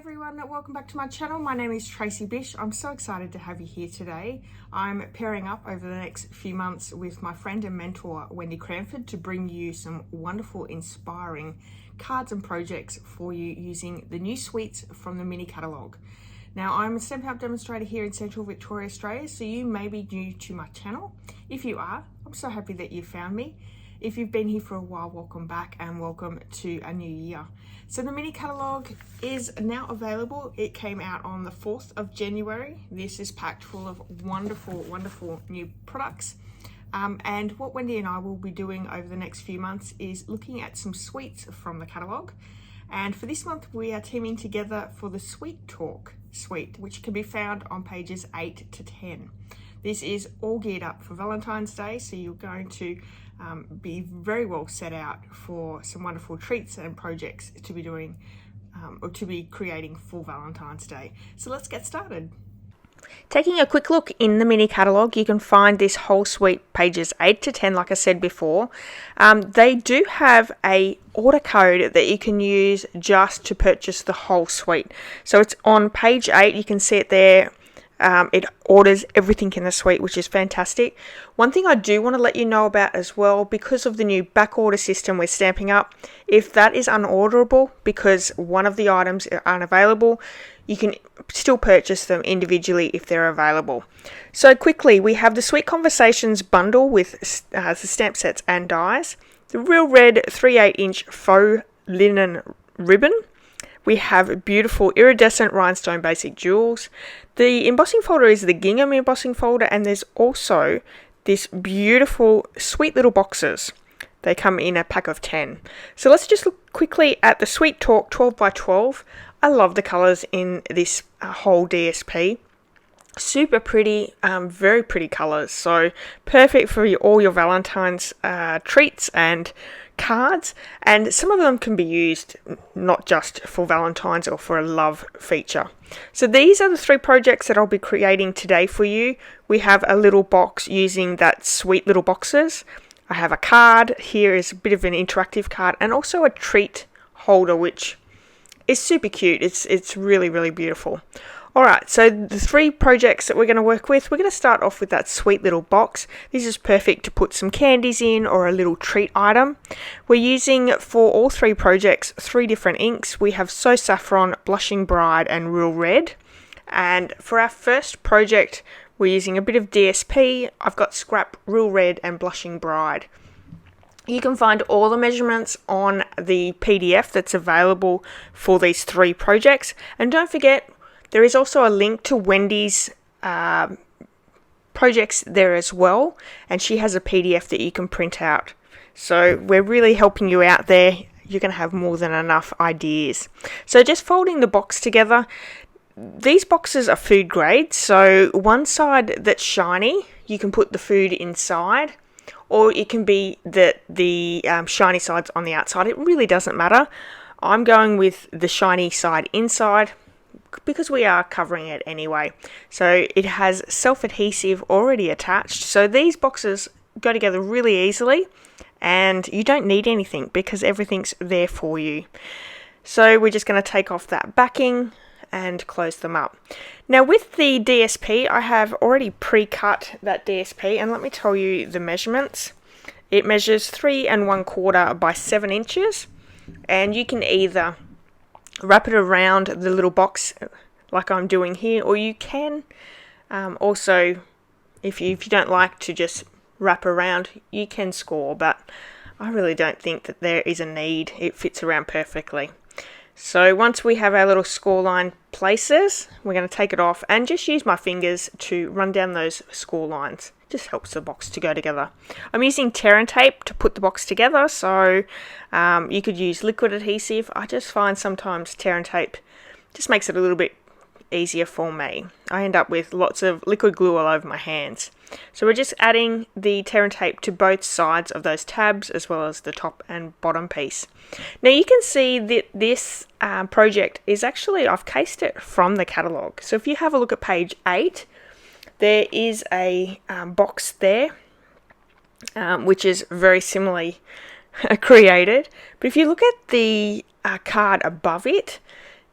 everyone, welcome back to my channel. My name is Tracy Bish. I'm so excited to have you here today. I'm pairing up over the next few months with my friend and mentor Wendy Cranford to bring you some wonderful, inspiring cards and projects for you using the new suites from the mini catalogue. Now, I'm a Stampin' Up demonstrator here in Central Victoria, Australia, so you may be new to my channel. If you are, I'm so happy that you found me. If you've been here for a while, welcome back and welcome to a new year. So the mini catalogue is now available. It came out on the 4th of January. This is packed full of wonderful, wonderful new products. And what Wendy and I will be doing over the next few months is looking at some suites from the catalogue. And for this month, we are teaming together for the Sweet Talk suite, which can be found on pages 8 to 10. This is all geared up for Valentine's Day, so you're going to be very well set out for some wonderful treats and projects to be doing or to be creating for Valentine's Day. So let's get started. Taking a quick look in the mini catalogue, you can find this whole suite pages 8 to 10, like I said before. They do have a order code that you can use just to purchase the whole suite. So it's on page 8, you can see it there. It orders everything in the suite, which is fantastic. One thing I do want to let you know about as well, because of the new back order system with Stampin' Up, if that is unorderable because one of the items are unavailable, you can still purchase them individually if they're available. So quickly, we have the Sweet Conversations bundle with the stamp sets and dies, the Real Red 3/8-inch faux linen ribbon. We have beautiful iridescent rhinestone basic jewels. The embossing folder is the gingham embossing folder, and there's also this beautiful sweet little boxes. They come in a pack of 10. So let's just look quickly at the Sweet Talk 12 by 12. I love the colours in this whole DSP. Super pretty, very pretty colours. So perfect for all your Valentine's treats and cards, and some of them can be used not just for Valentine's or for a love feature. So these are the 3 projects that I'll be creating today for you. We have a little box using that sweet little boxes. I have a card. Here is a bit of an interactive card, and also a treat holder, which is super cute. It's really, really beautiful. Alright, so the 3 projects that we're going to work with, we're going to start off with that sweet little box. This is perfect to put some candies in or a little treat item. We're using, for all 3 projects, 3 different inks. We have So Saffron, Blushing Bride and Real Red. And for our first project, we're using a bit of DSP. I've got Scrap, Real Red and Blushing Bride. You can find all the measurements on the PDF that's available for these 3 projects. And don't forget, there is also a link to Wendy's projects there as well, and she has a PDF that you can print out. So we're really helping you out there. You're going to have more than enough ideas. So just folding the box together. These boxes are food grade, so one side that's shiny, you can put the food inside, or it can be that the shiny side's on the outside. It really doesn't matter. I'm going with the shiny side inside, because we are covering it anyway. So it has self-adhesive already attached, so these boxes go together really easily, and you don't need anything because everything's there for you. So we're just going to take off that backing and close them up. Now with the DSP, I have already pre-cut that DSP, and let me tell you the measurements. It measures 3 1/4 by 7 inches, and you can either wrap it around the little box like I'm doing here, or you can also, if you don't like to just wrap around, you can score, but I really don't think that there is a need. It fits around perfectly. So once we have our little score line places, we're going to take it off and just use my fingers to run down those score lines. Just helps the box to go together. I'm using tear and tape to put the box together, so you could use liquid adhesive. I just find sometimes tear and tape just makes it a little bit easier for me. I end up with lots of liquid glue all over my hands. So we're just adding the tear and tape to both sides of those tabs, as well as the top and bottom piece. Now you can see that this project is actually, I've cased it from the catalogue. So if you have a look at page 8, there is a box there, which is very similarly created. But if you look at the card above it,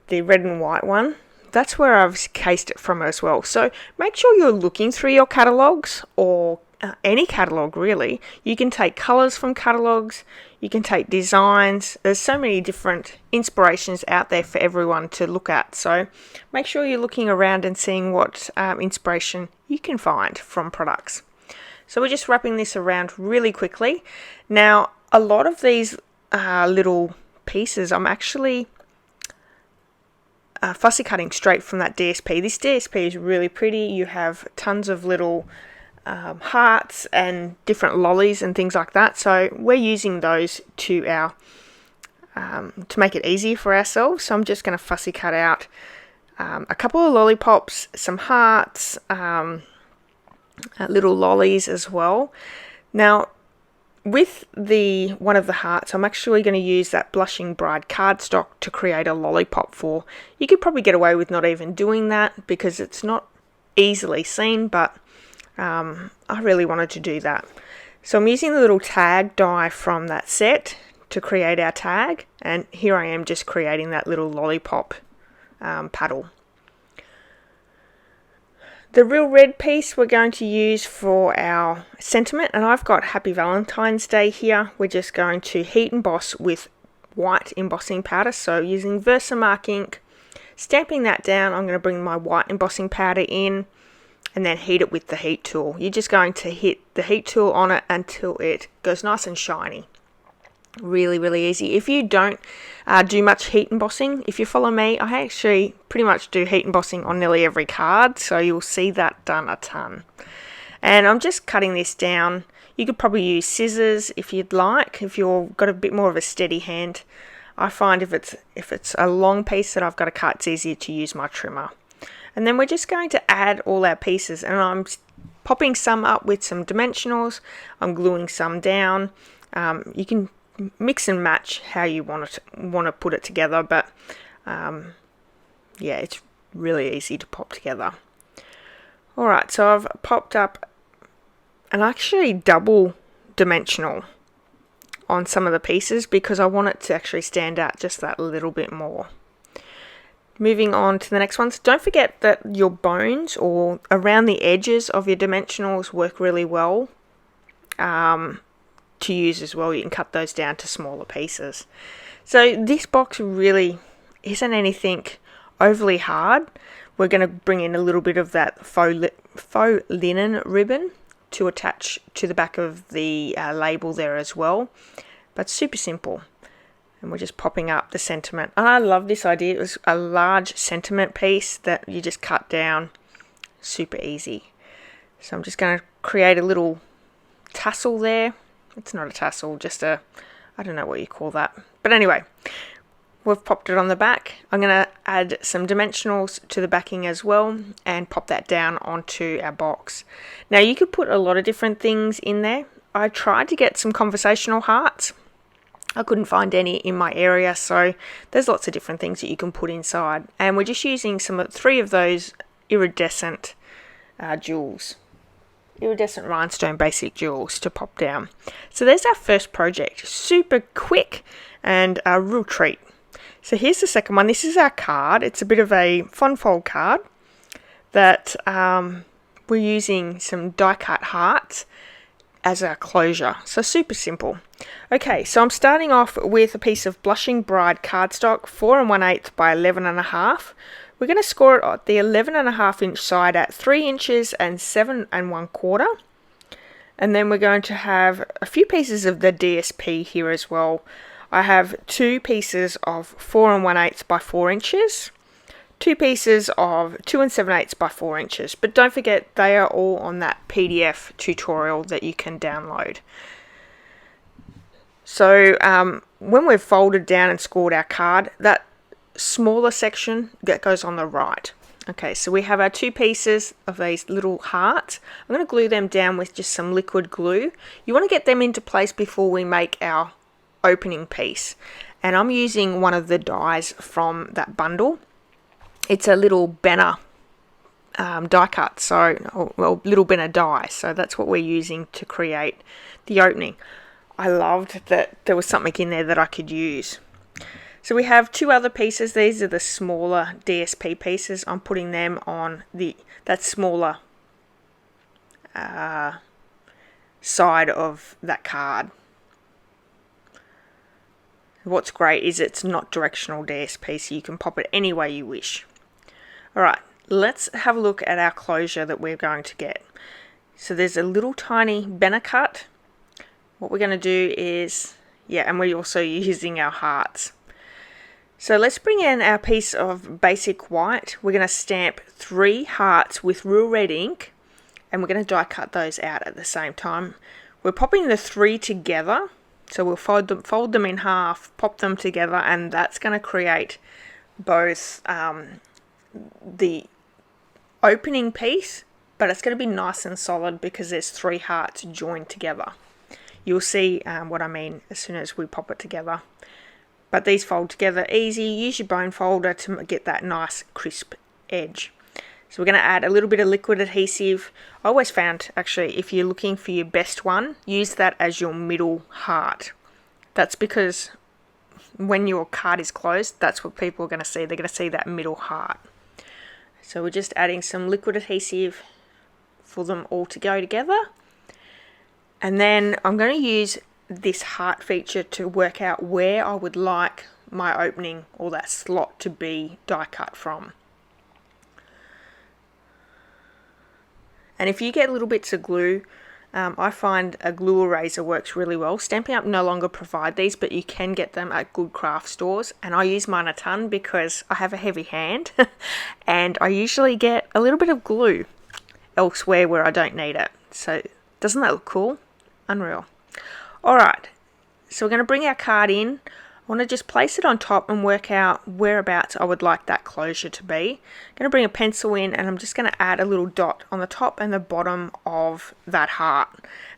the red and white one, that's where I've cased it from as well. So make sure you're looking through your catalogues, or any catalogue really. You can take colours from catalogues, you can take designs. There's so many different inspirations out there for everyone to look at. So make sure you're looking around and seeing what inspiration you can find from products. So we're just wrapping this around really quickly. Now, a lot of these little pieces I'm actually fussy cutting straight from that DSP. This DSP is really pretty. You have tons of little hearts and different lollies and things like that. So we're using those to make it easy for ourselves. So I'm just going to fussy cut out a couple of lollipops, some hearts, little lollies as well. Now, with one of the hearts, I'm actually going to use that Blushing Bride cardstock to create a lollipop for. You could probably get away with not even doing that because it's not easily seen, but I really wanted to do that. So I'm using the little tag die from that set to create our tag, and here I am just creating that little lollipop paddle. The real red piece we're going to use for our sentiment, and I've got Happy Valentine's Day here. We're just going to heat emboss with white embossing powder, so using Versamark ink, stamping that down. I'm going to bring my white embossing powder in and then heat it with the heat tool. You're just going to hit the heat tool on it until it goes nice and shiny. Really, really easy. If you don't do much heat embossing, if you follow me, I actually pretty much do heat embossing on nearly every card, so you'll see that done a ton. And I'm just cutting this down. You could probably use scissors if you'd like, if you've got a bit more of a steady hand. I find if it's a long piece that I've got to cut, it's easier to use my trimmer. And then we're just going to add all our pieces, and I'm popping some up with some dimensionals. I'm gluing some down. You can mix and match how you want to put it together, but yeah, it's really easy to pop together. Alright, so I've popped up an actually double dimensional on some of the pieces because I want it to actually stand out just that little bit more. Moving on to the next ones, don't forget that your bones or around the edges of your dimensionals work really well to use as well. You can cut those down to smaller pieces. So this box really isn't anything overly hard. We're going to bring in a little bit of that faux linen ribbon to attach to the back of the label there as well, but super simple. And we're just popping up the sentiment. And I love this idea. It was a large sentiment piece that you just cut down. Super easy. So I'm just going to create a little tassel there. It's not a tassel, just I don't know what you call that. But anyway, we've popped it on the back. I'm going to add some dimensionals to the backing as well and pop that down onto our box. Now you could put a lot of different things in there. I tried to get some conversational hearts. I couldn't find any in my area, so there's lots of different things that you can put inside. And we're just using three of those iridescent jewels. Iridescent rhinestone basic jewels to pop down. So there's our first project. Super quick and a real treat. So here's the second one. This is our card. It's a bit of a fun fold card that we're using some die cut hearts as our closure. So super simple. Okay, so I'm starting off with a piece of Blushing Bride cardstock, 4 1/8 by 11.5. We're going to score it at the 11.5 inch side at 3 inches and 7 1/4. And then we're going to have a few pieces of the DSP here as well. I have 2 pieces of 4 1/8 by 4 inches, 2 pieces of 2 7/8 by 4 inches. But don't forget, they are all on that PDF tutorial that you can download. So when we've folded down and scored our card, that smaller section that goes on the right. Okay, so we have our 2 pieces of these little hearts. I'm going to glue them down with just some liquid glue. You want to get them into place before we make our opening piece. And I'm using one of the dies from that bundle. It's a little Benner die cut, little Benner die. So that's what we're using to create the opening. I loved that there was something in there that I could use. So we have two other pieces. These are the smaller DSP pieces. I'm putting them on that smaller side of that card. What's great is it's not directional DSP, so you can pop it any way you wish. Alright, let's have a look at our closure that we're going to get. So there's a little tiny banner cut. What we're going to do is, and we're also using our hearts. So let's bring in our piece of basic white. We're going to stamp 3 hearts with real red ink, and we're going to die cut those out at the same time. We're popping the 3 together, so we'll fold them in half, pop them together, and that's going to create both the opening piece, but it's going to be nice and solid because there's 3 hearts joined together. You'll see what I mean as soon as we pop it together. But these fold together easy. Use your bone folder to get that nice crisp edge. So we're going to add a little bit of liquid adhesive. I always found, actually, if you're looking for your best one, use that as your middle heart. That's because when your card is closed, that's what people are going to see. They're going to see that middle heart. So we're just adding some liquid adhesive for them all to go together. And then I'm going to use this heart feature to work out where I would like my opening or that slot to be die cut from. And if you get little bits of glue, I find a glue eraser works really well. Stampin' Up! No longer provide these, but you can get them at good craft stores. And I use mine a ton because I have a heavy hand and I usually get a little bit of glue elsewhere where I don't need it. So doesn't that look cool? Unreal. Alright, so we're going to bring our card in. I want to just place it on top and work out whereabouts I would like that closure to be. I'm going to bring a pencil in and I'm just going to add a little dot on the top and the bottom of that heart.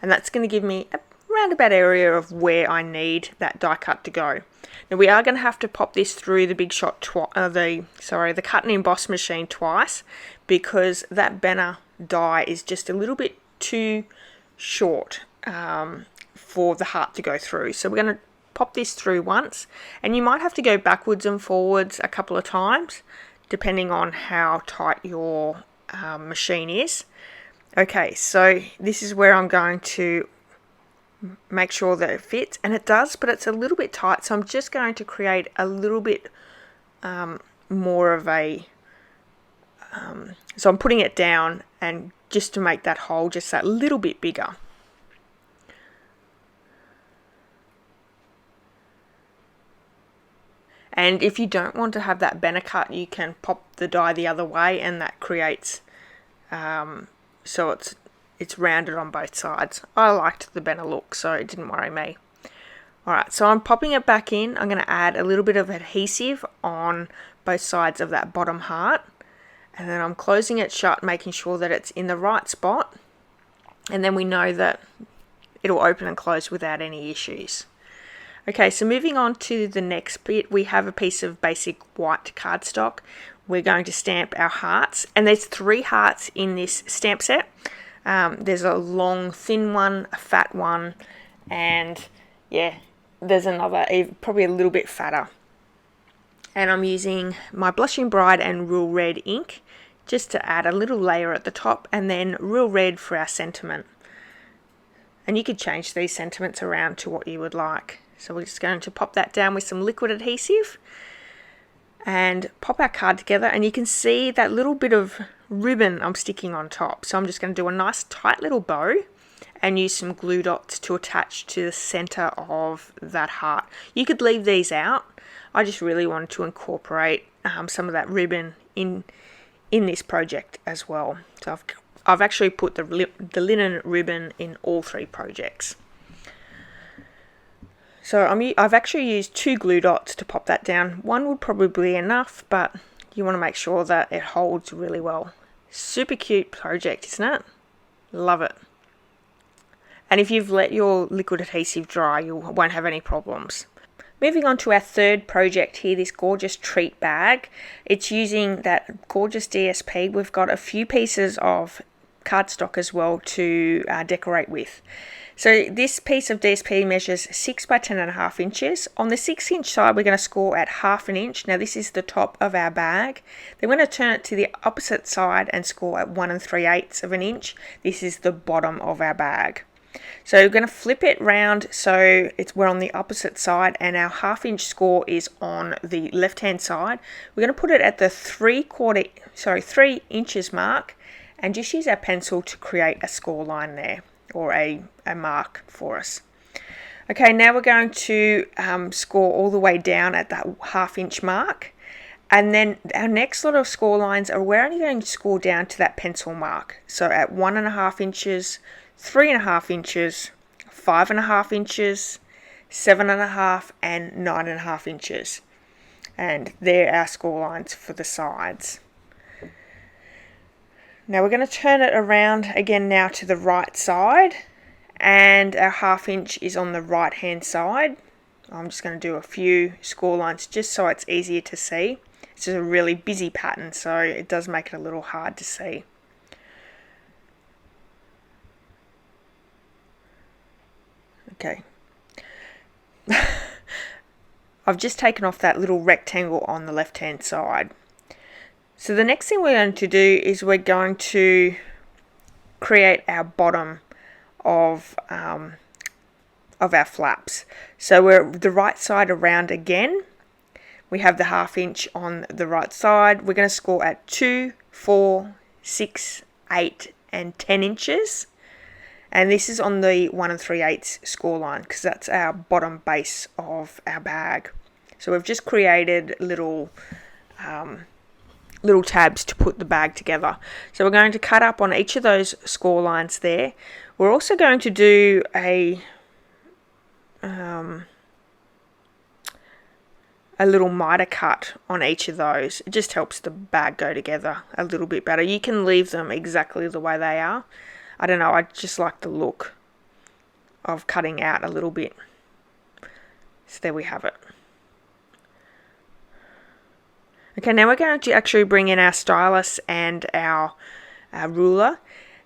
And that's going to give me a roundabout area of where I need that die cut to go. Now we are going to have to pop this through the Big Shot, the cut and emboss machine twice, because that banner die is just a little bit too short for the heart to go through. So we're going to pop this through once, and you might have to go backwards and forwards a couple of times depending on how tight your machine is. Okay, so this is where I'm going to make sure that it fits, and it does, but it's a little bit tight, so I'm just going to create a little bit more of a so I'm putting it down and just to make that hole just that little bit bigger. And if you don't want to have that banner cut, you can pop the die the other way, and that creates so it's rounded on both sides. I liked the banner look, so it didn't worry me. Alright, so I'm popping it back in. I'm going to add a little bit of adhesive on both sides of that bottom heart, and then I'm closing it shut, making sure that it's in the right spot, and then we know that it'll open and close without any issues. Okay, so moving on to the next bit, we have a piece of basic white cardstock. We're going to stamp our hearts, and there's 3 hearts in this stamp set. There's a long, thin one, a fat one, and there's another, probably a little bit fatter. And I'm using my Blushing Bride and Real Red ink just to add a little layer at the top, and then Real Red for our sentiment. And you could change these sentiments around to what you would like. So we're just going to pop that down with some liquid adhesive and pop our card together, and you can see that little bit of ribbon I'm sticking on top. So I'm just going to do a nice tight little bow and use some glue dots to attach to the center of that heart. You could leave these out. I just really wanted to incorporate some of that ribbon in this project as well. So I've actually put the linen ribbon in all 3 projects. So I've actually used 2 glue dots to pop that down. One would probably be enough, but you want to make sure that it holds really well. Super cute project, isn't it? Love it. And if you've let your liquid adhesive dry, you won't have any problems. Moving on to our third project here, this gorgeous treat bag. It's using that gorgeous DSP. We've got a few pieces of cardstock as well to decorate with. So this piece of DSP measures 6 by 10.5 inches. On the 6-inch side, we're going to score at 1/2 inch. Now this is the top of our bag. Then we're going to turn it to the opposite side and score at 1 3/8 of an inch. This is the bottom of our bag. So we're going to flip it round so we're on the opposite side, and our 1/2 inch score is on the left hand side. We're going to put it at the 3 inches mark and just use our pencil to create a score line there, or a mark for us. Okay, now we're going to score all the way down at that 1/2 inch mark, and then our next lot of score lines are we're only going to score down to that pencil mark. So at 1.5 inches, 3.5 inches, 5.5 inches, 7.5 and 9.5 inches, and they're our score lines for the sides. Now we're going to turn it around again now to the right side, and our 1/2 inch is on the right hand side. I'm just going to do a few score lines just so it's easier to see. It's just a really busy pattern, so it does make it a little hard to see. Okay. I've just taken off that little rectangle on the left hand side. So the next thing we're going to do is we're going to create our bottom of our flaps. So we're the right side around again. We have the 1/2 inch on the right side. We're going to score at 2, 4, 6, 8 and 10 inches. And this is on the 1 3/8 score line because that's our bottom base of our bag. So we've just created little tabs to put the bag together. So we're going to cut up on each of those score lines there. We're also going to do a little miter cut on each of those. It just helps the bag go together a little bit better. You can leave them exactly the way they are. I don't know, I just like the look of cutting out a little bit. So there we have it. Okay, now we're going to actually bring in our stylus and our ruler,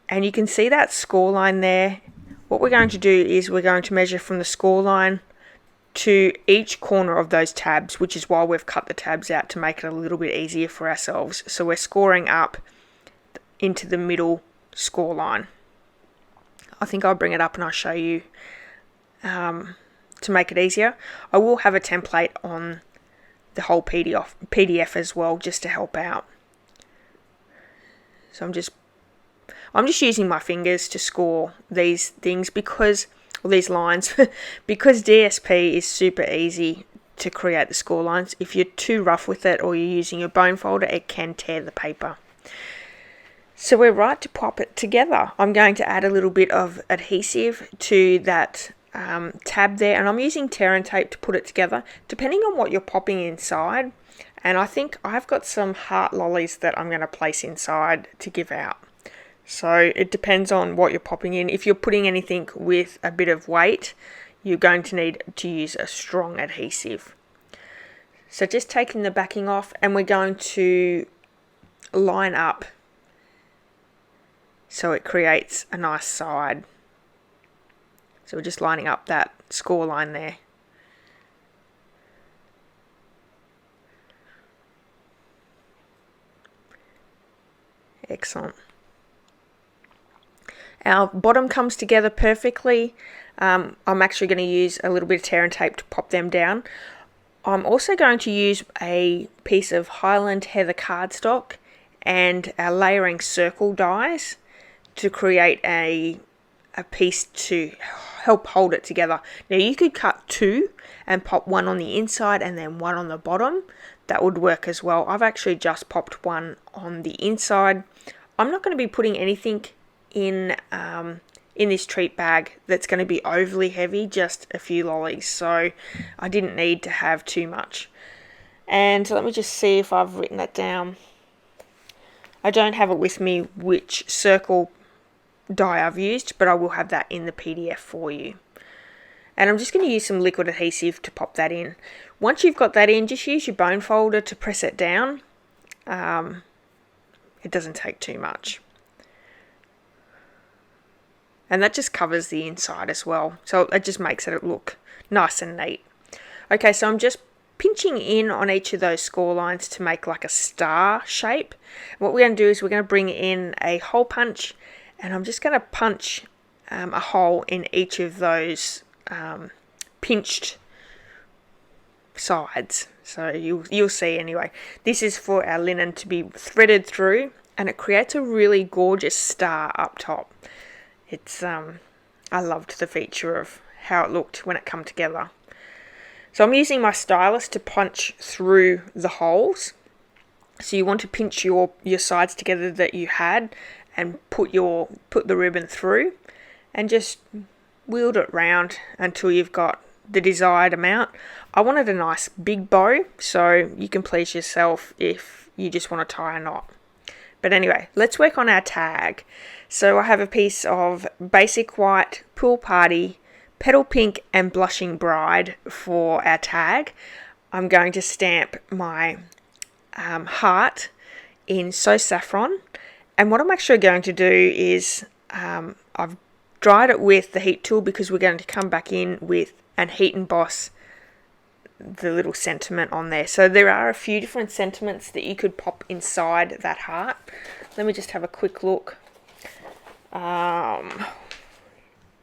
and you can see that score line there. What we're going to do is we're going to measure from the score line to each corner of those tabs, which is why we've cut the tabs out to make it a little bit easier for ourselves. So we're scoring up into the middle score line. I think I'll bring it up and I'll show you to make it easier. I will have a template on the whole PDF as well, just to help out. So I'm just using my fingers to score these things because these lines because DSP is super easy to create the score lines. If you're too rough with it or you're using your bone folder, it can tear the paper. So we're right to pop it together. I'm going to add a little bit of adhesive to that tab there, and I'm using tear and tape to put it together depending on what you're popping inside. And I think I've got some heart lollies that I'm going to place inside to give out. So it depends on what you're popping in. If you're putting anything with a bit of weight, you're going to need to use a strong adhesive. So just taking the backing off, and we're going to line up so it creates a nice side. So we're just lining up that score line there. Excellent. Our bottom comes together perfectly. I'm actually going to use a little bit of tear and tape to pop them down. I'm also going to use a piece of Highland Heather cardstock and our layering circle dies to create a piece to help hold it together. Now you could cut two and pop one on the inside and then one on the bottom. That would work as well. I've actually just popped one on the inside. I'm not going to be putting anything in this treat bag that's going to be overly heavy, just a few lollies, so I didn't need to have too much. And let me just see if I've written that down. I don't have it with me which circle die I've used, but I will have that in the PDF for you. And I'm just going to use some liquid adhesive to pop that in. Once you've got that in, just use your bone folder to press it down. It doesn't take too much. and that just covers the inside as well. So it just makes it look nice and neat. Okay, so I'm just pinching in on each of those score lines to make like a star shape. What we're going to do is we're going to bring in a hole punch, and I'm just going to punch a hole in each of those pinched sides. So you'll see anyway. This is for our linen to be threaded through, and it creates a really gorgeous star up top. It's I loved the feature of how it looked when it come together. So I'm using my stylus to punch through the holes. So you want to pinch your sides together that you had and put the ribbon through, and just wield it round until you've got the desired amount. I wanted a nice big bow, so you can please yourself if you just want to tie a knot. But anyway, let's work on our tag. So I have a piece of basic white Pool Party, Petal Pink and Blushing Bride for our tag. I'm going to stamp my heart in So Saffron, and what I'm actually going to do is I've dried it with the heat tool because we're going to come back in with and heat emboss the little sentiment on there. So there are a few different sentiments that you could pop inside that heart. Let me just have a quick look.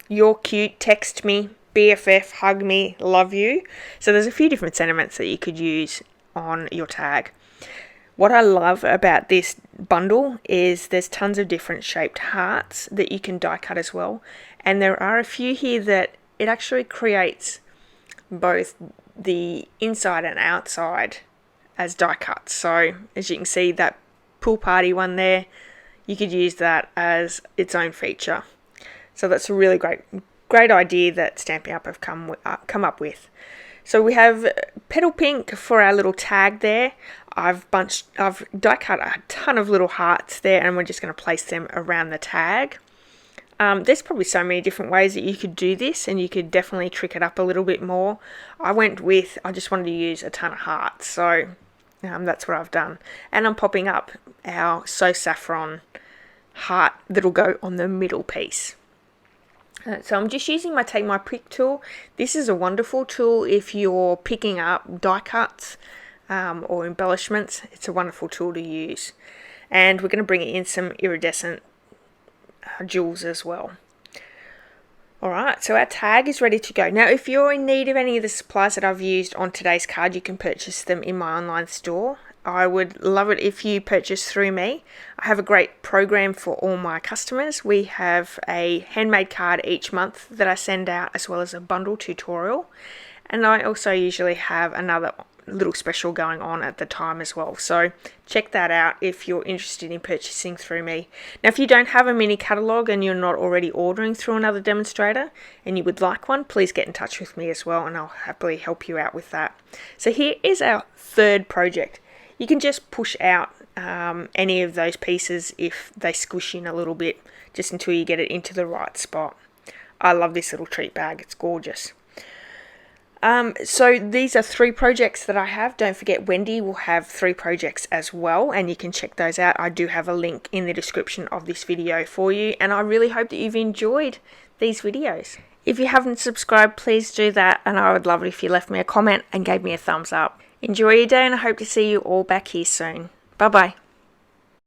You're cute, text me, BFF, hug me, love you. So there's a few different sentiments that you could use on your tag. What I love about this bundle is there's tons of different shaped hearts that you can die cut as well. And there are a few here that it actually creates both the inside and outside as die cuts. So as you can see, that Pool Party one there, you could use that as its own feature. So that's a really great idea that Stampin' Up have come up with. So we have Petal Pink for our little tag there. I've die cut a ton of little hearts there, and we're just going to place them around the tag. There's probably so many different ways that you could do this, and you could definitely trick it up a little bit more. I just wanted to use a ton of hearts, so that's what I've done. And I'm popping up our So Saffron heart that'll go on the middle piece. So I'm just using my Take My Pick tool. This is a wonderful tool if you're picking up die cuts or embellishments. It's a wonderful tool to use. And we're going to bring in some iridescent jewels as well. Alright, so our tag is ready to go. Now if you're in need of any of the supplies that I've used on today's card, you can purchase them in my online store. I would love it if you purchase through me. I have a great program for all my customers. We have a handmade card each month that I send out, as well as a bundle tutorial. And I also usually have another little special going on at the time as well. So check that out if you're interested in purchasing through me. Now if you don't have a mini catalogue and you're not already ordering through another demonstrator and you would like one, please get in touch with me as well, and I'll happily help you out with that. So here is our third project. You can just push out any of those pieces if they squish in a little bit, just until you get it into the right spot. I love this little treat bag, it's gorgeous. So these are 3 projects that I have. Don't forget Wendy will have 3 projects as well, and you can check those out. I do have a link in the description of this video for you, and I really hope that you've enjoyed these videos. If you haven't subscribed, please do that, and I would love it if you left me a comment and gave me a thumbs up. Enjoy your day, and I hope to see you all back here soon. Bye bye.